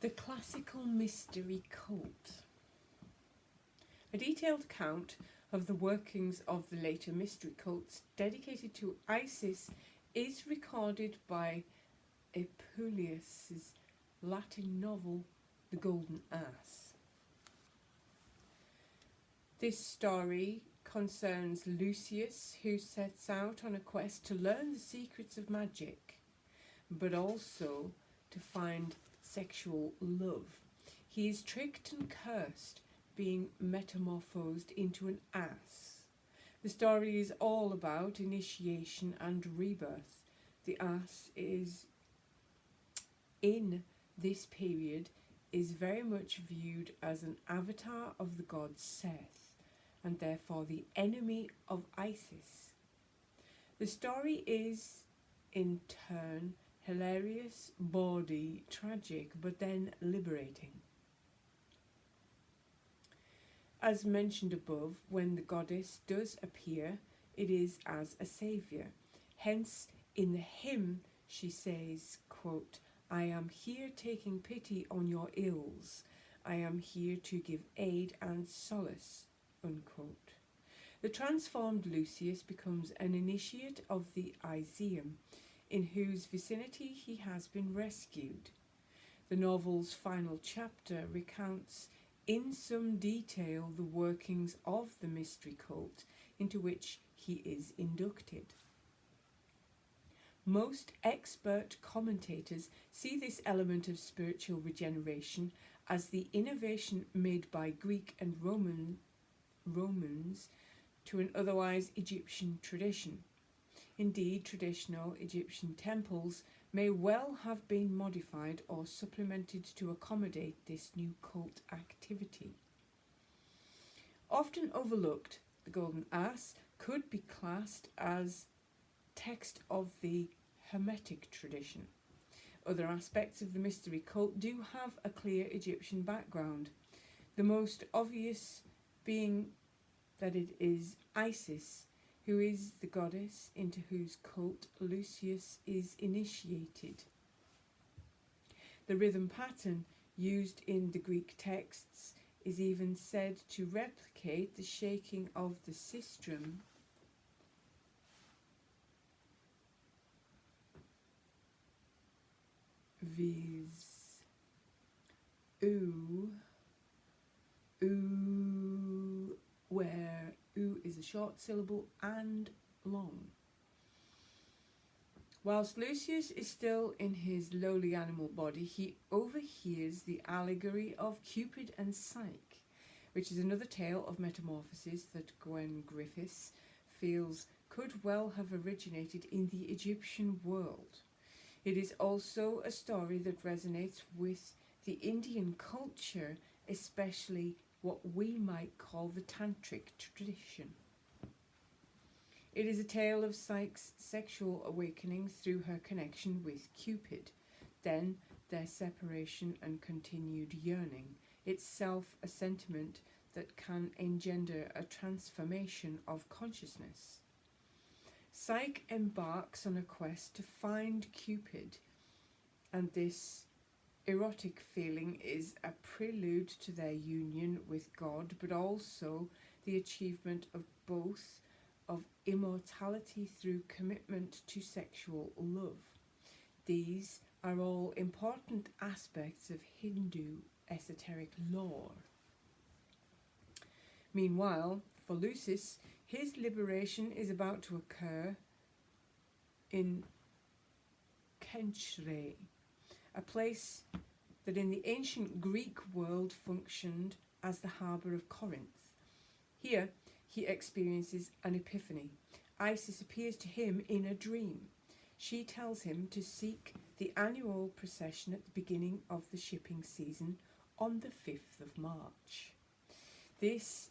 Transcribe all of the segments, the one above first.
The classical mystery cult. A detailed account of the workings of the later mystery cults dedicated to Isis is recorded by Apuleius' Latin novel, The Golden Ass. This story concerns Lucius, who sets out on a quest to learn the secrets of magic, but also to find sexual love. He is tricked and cursed, being metamorphosed into an ass. The story is all about initiation and rebirth. The ass is, in this period, is very much viewed as an avatar of the god Seth, and therefore the enemy of Isis. The story is, in turn, hilarious, bawdy, tragic, but then liberating. As mentioned above, when the goddess does appear, it is as a saviour. Hence, in the hymn, she says, quote, "I am here taking pity on your ills. I am here to give aid and solace," unquote. The transformed Lucius becomes an initiate of the Iseum, in whose vicinity he has been rescued. The novel's final chapter recounts in some detail the workings of the mystery cult into which he is inducted. Most expert commentators see this element of spiritual regeneration as the innovation made by Greek and Romans to an otherwise Egyptian tradition. Indeed, traditional Egyptian temples may well have been modified or supplemented to accommodate this new cult activity. Often overlooked, the Golden Ass could be classed as text of the Hermetic tradition. Other aspects of the mystery cult do have a clear Egyptian background, the most obvious being that it is Isis, who is the goddess into whose cult Lucius is initiated. The rhythm pattern used in the Greek texts is even said to replicate the shaking of the sistrum viz. Where is a short syllable and long. Whilst Lucius is still in his lowly animal body, he overhears the allegory of Cupid and Psyche, which is another tale of metamorphosis that Gwen Griffiths feels could well have originated in the Egyptian world. It is also a story that resonates with the Indian culture, especially what we might call the tantric tradition. It is a tale of Psyche's sexual awakening through her connection with Cupid, then their separation and continued yearning, itself a sentiment that can engender a transformation of consciousness. Psyche embarks on a quest to find Cupid, and this erotic feeling is a prelude to their union with God, but also the achievement of both of immortality through commitment to sexual love. These are all important aspects of Hindu esoteric lore. Meanwhile, for Lucius, his liberation is about to occur in Kenchre, a place that in the ancient Greek world functioned as the harbour of Corinth. Here, he experiences an epiphany. Isis appears to him in a dream. She tells him to seek the annual procession at the beginning of the shipping season on the 5th of March. This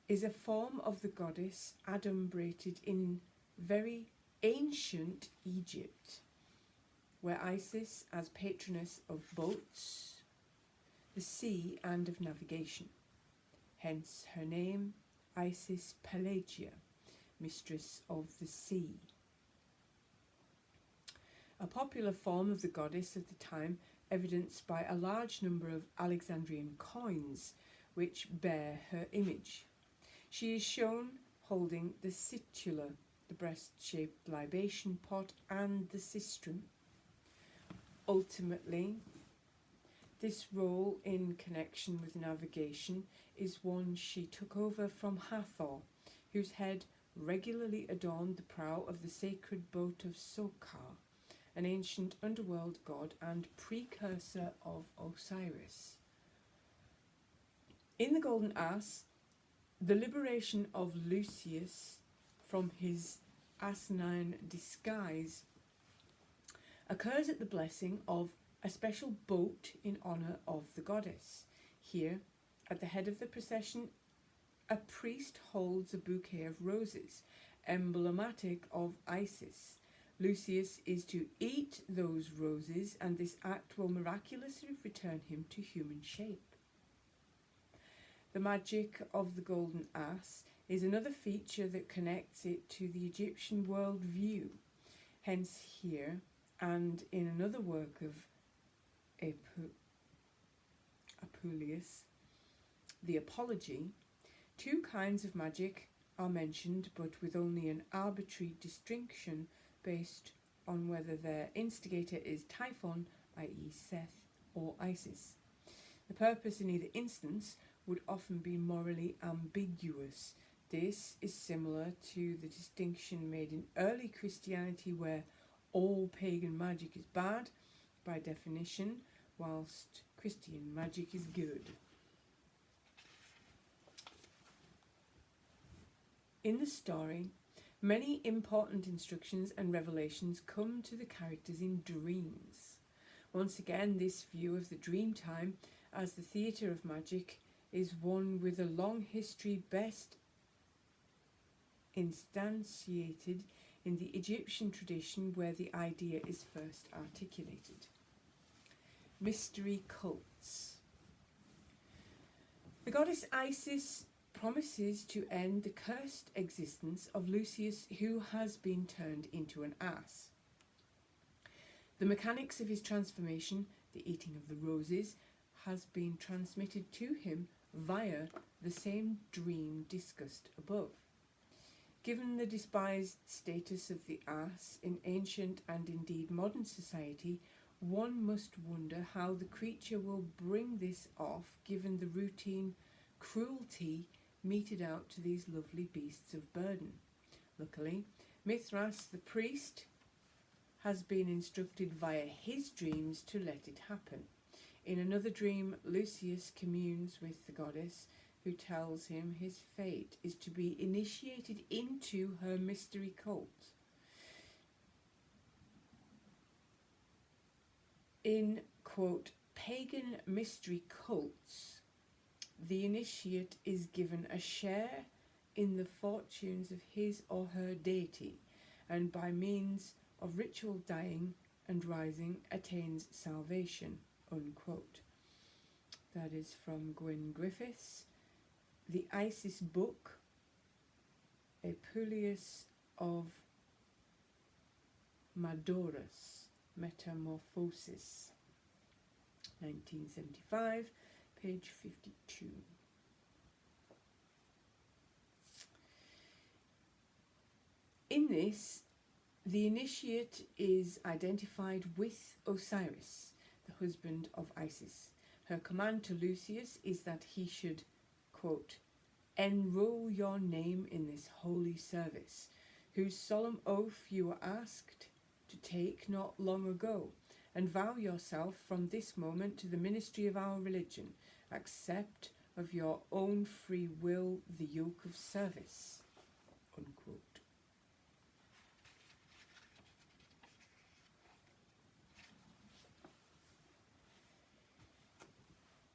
is a form of the goddess adumbrated in very ancient Egypt, where Isis as patroness of boats, the sea and of navigation. Hence her name, Isis Pelagia, mistress of the sea. A popular form of the goddess at the time, evidenced by a large number of Alexandrian coins which bear her image. She is shown holding the situla, the breast-shaped libation pot, and the sistrum. Ultimately, this role in connection with navigation is one she took over from Hathor, whose head regularly adorned the prow of the sacred boat of Sokar, an ancient underworld god and precursor of Osiris. In the Golden Ass, the liberation of Lucius from his asinine disguise occurs at the blessing of a special boat in honour of the goddess. Here, at the head of the procession, a priest holds a bouquet of roses, emblematic of Isis. Lucius is to eat those roses, and this act will miraculously return him to human shape. The magic of the Golden Ass is another feature that connects it to the Egyptian world view. Hence here, and in another work of Apuleius, the Apology, two kinds of magic are mentioned, but with only an arbitrary distinction based on whether their instigator is Typhon, i.e. Seth, or Isis. The purpose in either instance would often be morally ambiguous. This is similar to the distinction made in early Christianity, where all pagan magic is bad by definition, whilst Christian magic is good. In the story, many important instructions and revelations come to the characters in dreams. Once again, this view of the dream time as the theatre of magic is one with a long history, best instantiated in the Egyptian tradition, where the idea is first articulated. Mystery cults. The goddess Isis promises to end the cursed existence of Lucius, who has been turned into an ass. The mechanics of his transformation, the eating of the roses, has been transmitted to him via the same dream discussed above. Given the despised status of the ass in ancient and indeed modern society, one must wonder how the creature will bring this off, given the routine cruelty meted out to these lovely beasts of burden. Luckily, Mithras, the priest, has been instructed via his dreams to let it happen. In another dream, Lucius communes with the goddess, who tells him his fate is to be initiated into her mystery cult. In, quote, pagan mystery cults, the initiate is given a share in the fortunes of his or her deity, and by means of ritual dying and rising attains salvation, unquote. That is from Gwyn Griffiths. The Isis book, Apuleius of Madoros, Metamorphosis, 1975, page 52. In this, the initiate is identified with Osiris, the husband of Isis. Her command to Lucius is that he should, quote, enroll your name in this holy service, whose solemn oath you were asked to take not long ago, and vow yourself from this moment to the ministry of our religion. Accept of your own free will the yoke of service, unquote.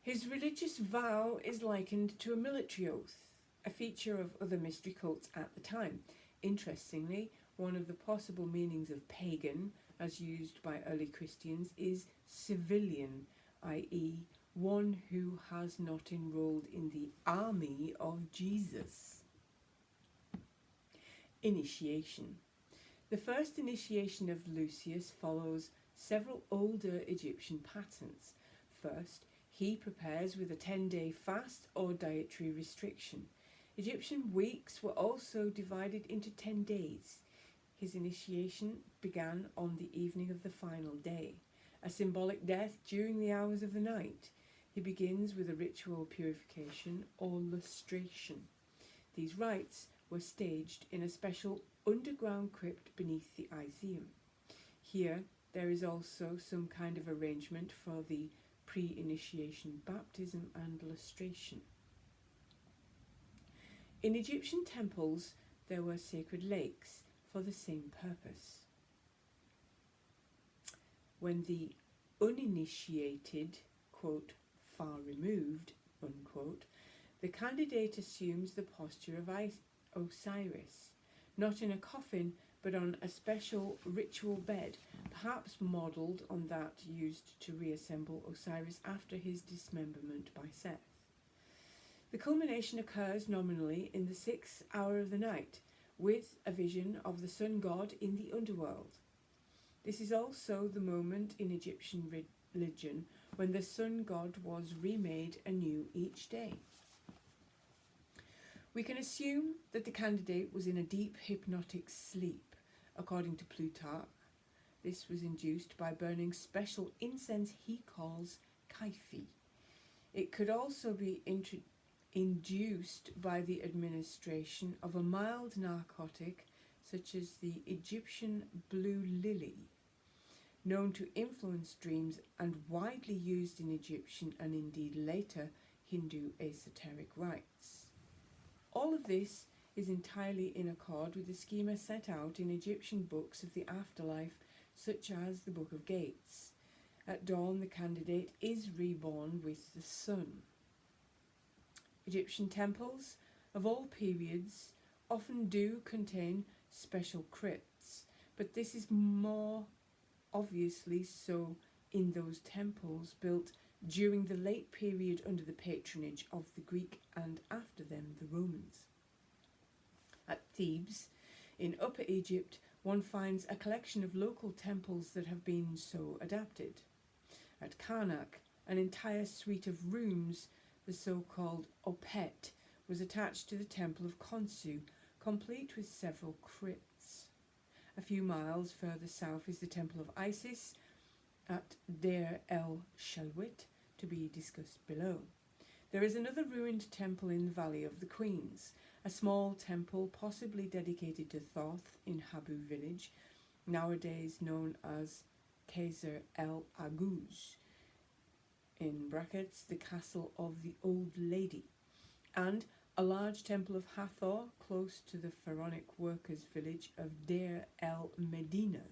His religious vow is likened to a military oath, a feature of other mystery cults at the time. Interestingly, one of the possible meanings of pagan, as used by early Christians, is civilian, i.e., one who has not enrolled in the army of Jesus. Initiation. The first initiation of Lucius follows several older Egyptian patterns. First, he prepares with a 10-day fast or dietary restriction. Egyptian weeks were also divided into 10 days. His initiation began on the evening of the final day, a symbolic death during the hours of the night. He begins with a ritual purification or lustration. These rites were staged in a special underground crypt beneath the Iseum. Here, there is also some kind of arrangement for the pre-initiation baptism and lustration. In Egyptian temples, there were sacred lakes for the same purpose. When the uninitiated, quote, far removed, unquote, the candidate assumes the posture of Osiris, not in a coffin, but on a special ritual bed, perhaps modelled on that used to reassemble Osiris after his dismemberment by Seth. The culmination occurs nominally in the 6th hour of the night, with a vision of the sun god in the underworld. This is also the moment in Egyptian religion when the sun god was remade anew each day. We can assume that the candidate was in a deep hypnotic sleep. According to Plutarch, this was induced by burning special incense he calls kaifi. It could also be induced by the administration of a mild narcotic such as the Egyptian blue lily, known to influence dreams and widely used in Egyptian and indeed later Hindu esoteric rites. All of this is entirely in accord with the schema set out in Egyptian books of the afterlife, such as the Book of Gates. At dawn, the candidate is reborn with the sun. Egyptian temples of all periods often do contain special crypts, but this is more obviously so in those temples built during the late period under the patronage of the Greek and after them the Romans. At Thebes, in Upper Egypt, one finds a collection of local temples that have been so adapted. At Karnak, an entire suite of rooms, the so-called Opet, was attached to the temple of Khonsu, complete with several crypts. A few miles further south is the temple of Isis at Deir el-Shalwit, to be discussed below. There is another ruined temple in the Valley of the Queens, a small temple possibly dedicated to Thoth in Habu village, nowadays known as Qasr el-Aguz, in brackets, the castle of the Old Lady, and a large temple of Hathor close to the pharaonic workers' village of Deir el-Medina.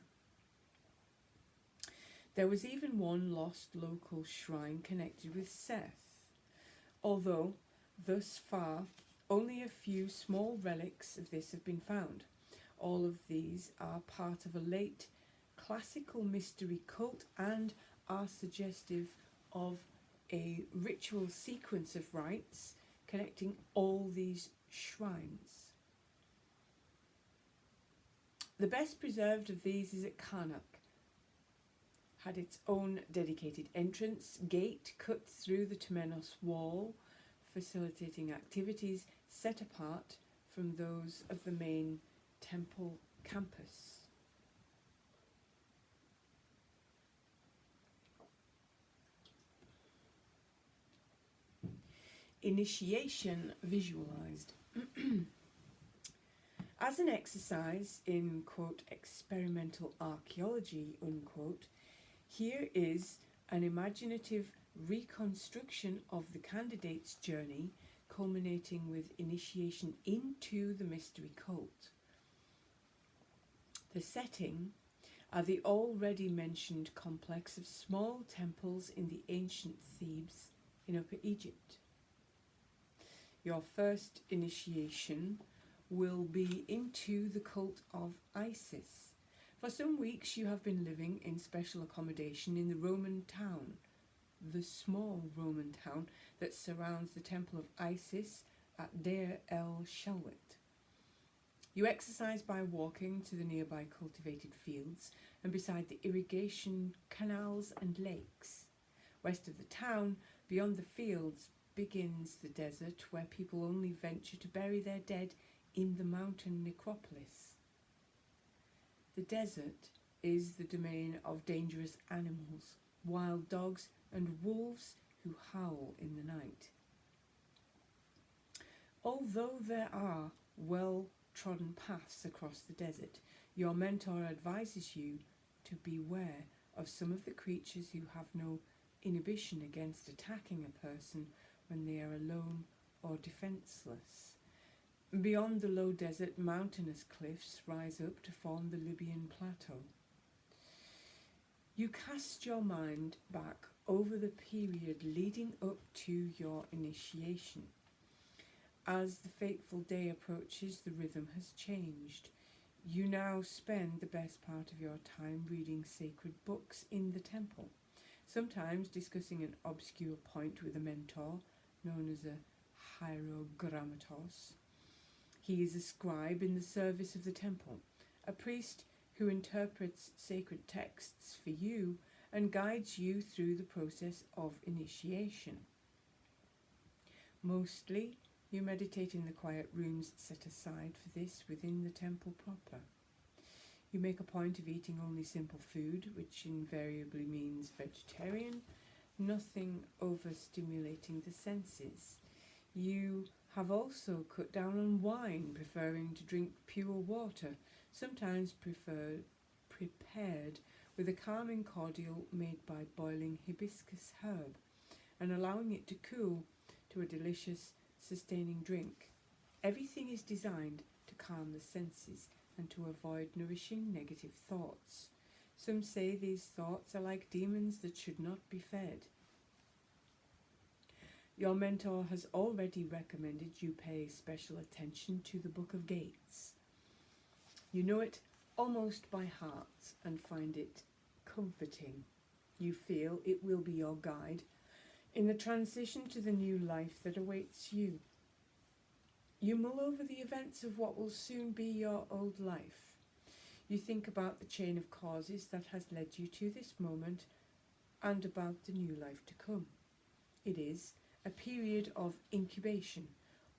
There was even one lost local shrine connected with Seth, although thus far only a few small relics of this have been found. All of these are part of a late classical mystery cult and are suggestive of a ritual sequence of rites connecting all these shrines. The best preserved of these is at Karnak. Had its own dedicated entrance gate cut through the Temenos wall, facilitating activities set apart from those of the main temple campus. Initiation visualized. As an exercise in, quote, experimental archaeology, unquote, here is an imaginative reconstruction of the candidate's journey, culminating with initiation into the mystery cult. The setting are the already mentioned complex of small temples in the ancient Thebes in Upper Egypt. Your first initiation will be into the cult of Isis. For some weeks you have been living in special accommodation in the Roman town, the small Roman town that surrounds the temple of Isis at Deir el-Shalwit. You exercise by walking to the nearby cultivated fields and beside the irrigation canals and lakes. West of the town, beyond the fields, begins the desert where people only venture to bury their dead in the mountain necropolis. The desert is the domain of dangerous animals, wild dogs and wolves who howl in the night. Although there are well-trodden paths across the desert, your mentor advises you to beware of some of the creatures who have no inhibition against attacking a person when they are alone or defenseless. Beyond the low desert, mountainous cliffs rise up to form the Libyan plateau. You cast your mind back over the period leading up to your initiation. As the fateful day approaches, the rhythm has changed. You now spend the best part of your time reading sacred books in the temple, sometimes discussing an obscure point with a mentor, known as a hierogrammatos. He is a scribe in the service of the temple, a priest who interprets sacred texts for you and guides you through the process of initiation. Mostly, you meditate in the quiet rooms set aside for this within the temple proper. You make a point of eating only simple food, which invariably means vegetarian, nothing overstimulating the senses. You have also cut down on wine, preferring to drink pure water, sometimes prepared with a calming cordial made by boiling hibiscus herb and allowing it to cool to a delicious, sustaining drink. Everything is designed to calm the senses and to avoid nourishing negative thoughts. Some say these thoughts are like demons that should not be fed. Your mentor has already recommended you pay special attention to the Book of Gates. You know it almost by heart and find it comforting. You feel it will be your guide in the transition to the new life that awaits you. You mull over the events of what will soon be your old life. You think about the chain of causes that has led you to this moment and about the new life to come. It is a period of incubation,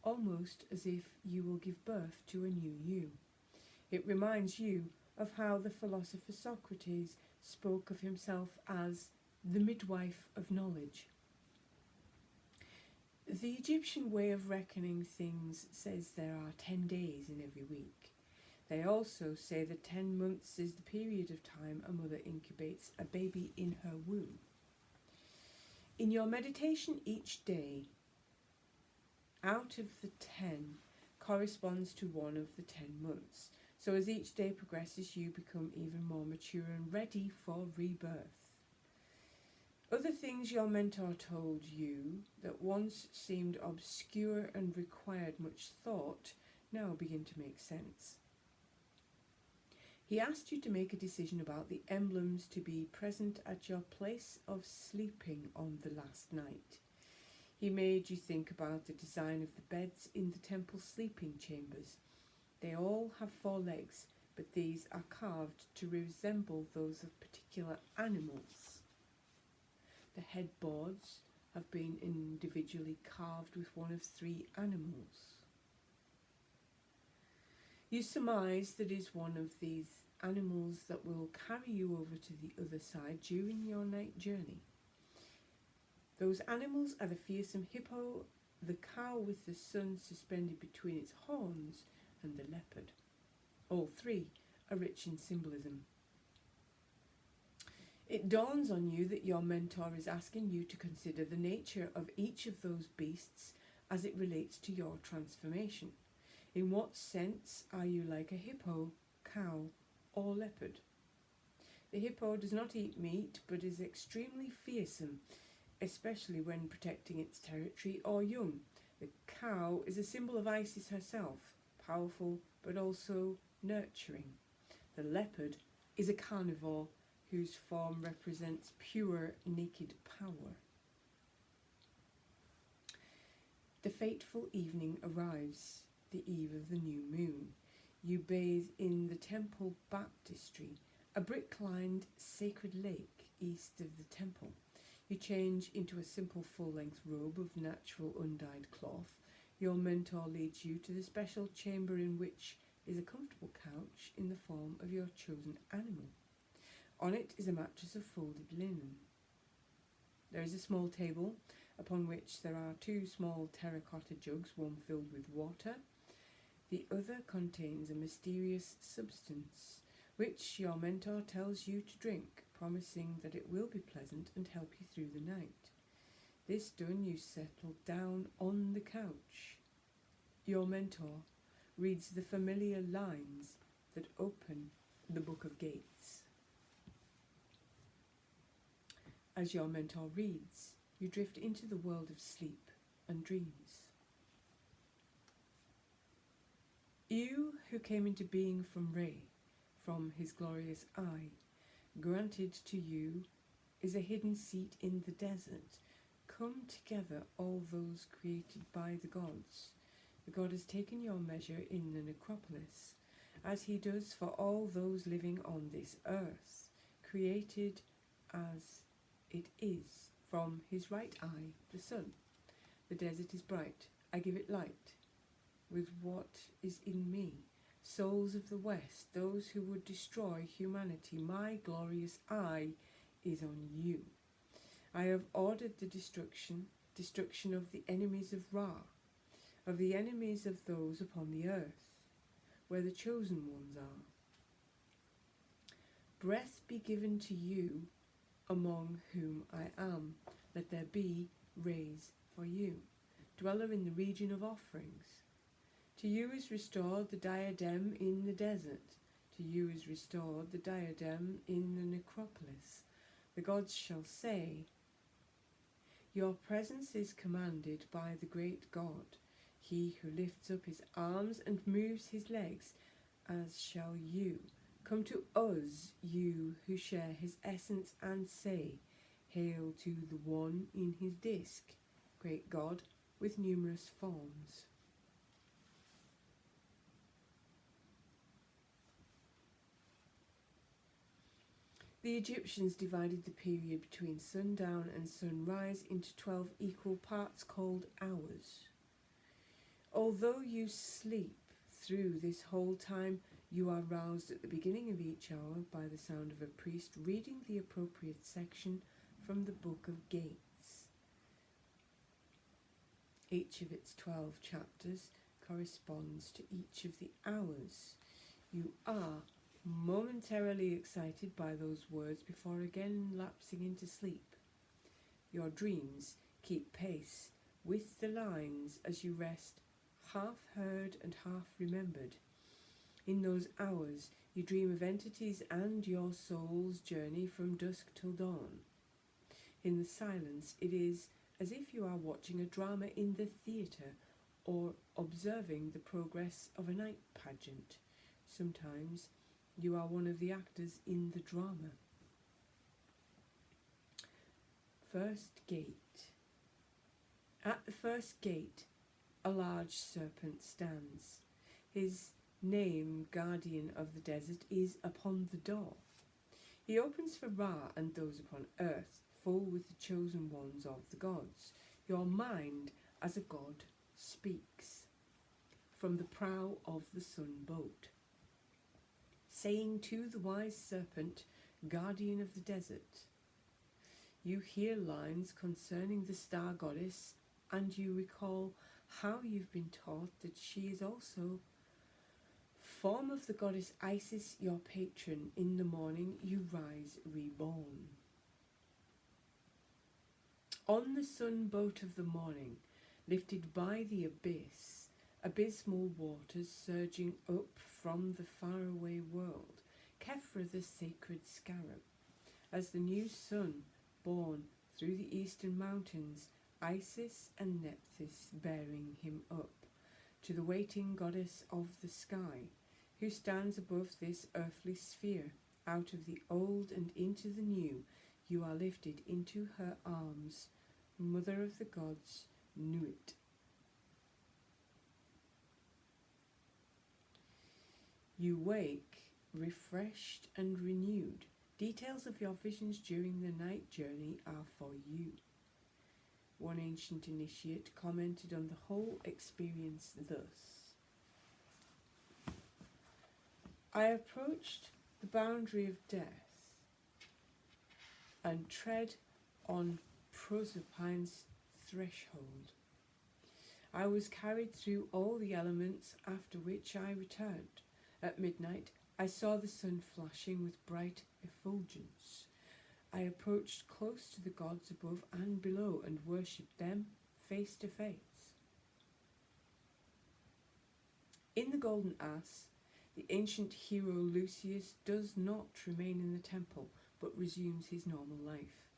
almost as if you will give birth to a new you. It reminds you of how the philosopher Socrates spoke of himself as the midwife of knowledge. The Egyptian way of reckoning things says there are 10 days in every week. They also say that 10 months is the period of time a mother incubates a baby in her womb. In your meditation each day, out of the 10 corresponds to one of the 10 months. So as each day progresses, you become even more mature and ready for rebirth. Other things your mentor told you that once seemed obscure and required much thought now begin to make sense. He asked you to make a decision about the emblems to be present at your place of sleeping on the last night. He made you think about the design of the beds in the temple sleeping chambers. They all have 4 legs, but these are carved to resemble those of particular animals. The headboards have been individually carved with one of 3 animals. You surmise that it is one of these animals that will carry you over to the other side during your night journey. Those animals are the fearsome hippo, the cow with the sun suspended between its horns, and the leopard. All 3 are rich in symbolism. It dawns on you that your mentor is asking you to consider the nature of each of those beasts as it relates to your transformation. In what sense are you like a hippo, cow, or leopard? The hippo does not eat meat, but is extremely fearsome, especially when protecting its territory or young. The cow is a symbol of Isis herself, powerful but also nurturing. The leopard is a carnivore whose form represents pure, naked power. The fateful evening arrives, the eve of the new moon. You bathe in the temple baptistry a brick-lined sacred lake east of the temple. You change into a simple full-length robe of natural undyed cloth. Your mentor leads you to the special chamber in which is a comfortable couch in the form of your chosen animal. On it is a mattress of folded linen. There is a small table upon which there are two small terracotta jugs, one filled with water. The other contains a mysterious substance, which your mentor tells you to drink, promising that it will be pleasant and help you through the night. This done, you settle down on the couch. Your mentor reads the familiar lines that open the Book of Gates. As your mentor reads, you drift into the world of sleep and dreams. You who came into being from Re, from his glorious eye, granted to you is a hidden seat in the desert. Come together, all those created by the gods. The god has taken your measure in the necropolis, as he does for all those living on this earth, created as it is from his right eye, the sun. The desert is bright, I give it light. With what is in me, souls of the west, those who would destroy humanity, my glorious eye is on you. I have ordered the destruction of the enemies of Ra, of the enemies of those upon the earth, where the chosen ones are. Breath be given to you, among whom I am. Let there be rays for you, dweller in the region of offerings. To you is restored the diadem in the desert. To you is restored the diadem in the necropolis. The gods shall say, your presence is commanded by the great God, he who lifts up his arms and moves his legs, as shall you. Come to us, you who share his essence, and say, hail to the one in his disk, great God with numerous forms. The Egyptians divided the period between sundown and sunrise into 12 equal parts called hours. Although you sleep through this whole time, you are roused at the beginning of each hour by the sound of a priest reading the appropriate section from the Book of Gates. Each of its 12 chapters corresponds to each of the hours. You are momentarily excited by those words before again lapsing into sleep. Your dreams keep pace with the lines as you rest, half heard and half remembered. In those hours you dream of entities and your soul's journey from dusk till dawn. In the silence it is as if you are watching a drama in the theatre or observing the progress of a night pageant. Sometimes you are one of the actors in the drama. First gate. At the first gate, a large serpent stands. His name, guardian of the desert, is upon the door. He opens for Ra and those upon earth, full with the chosen ones of the gods. Your mind, as a god, speaks from the prow of the sun boat, saying to the wise serpent, guardian of the desert. You hear lines concerning the star goddess, and you recall how you've been taught that she is also form of the goddess Isis, your patron. In the morning you rise reborn. On the sun boat of the morning, lifted by the abyss, abysmal waters surging up from the faraway world, Kefra the sacred scarab, as the new sun born through the eastern mountains, Isis and Nephthys bearing him up, to the waiting goddess of the sky, who stands above this earthly sphere. Out of the old and into the new, you are lifted into her arms. Mother of the gods, Nuit. You wake refreshed and renewed. Details of your visions during the night journey are for you. One ancient initiate commented on the whole experience thus: I approached the boundary of death and tread on Proserpine's threshold. I was carried through all the elements, after which I returned. At midnight I saw the sun flashing with bright effulgence. I approached close to the gods above and below and worshipped them face to face. In the Golden Ass, the ancient hero Lucius does not remain in the temple, but resumes his normal life.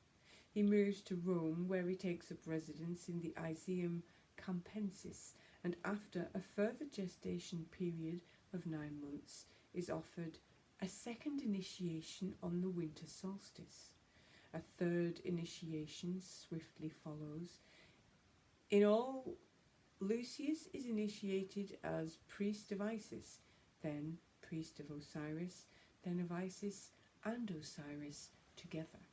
He moves to Rome, where he takes up residence in the Iseum Campensis, and after a further gestation period of 9 months, is offered a second initiation on the winter solstice. A third initiation swiftly follows. In all, Lucius is initiated as priest of Isis, then priest of Osiris, then of Isis and Osiris together.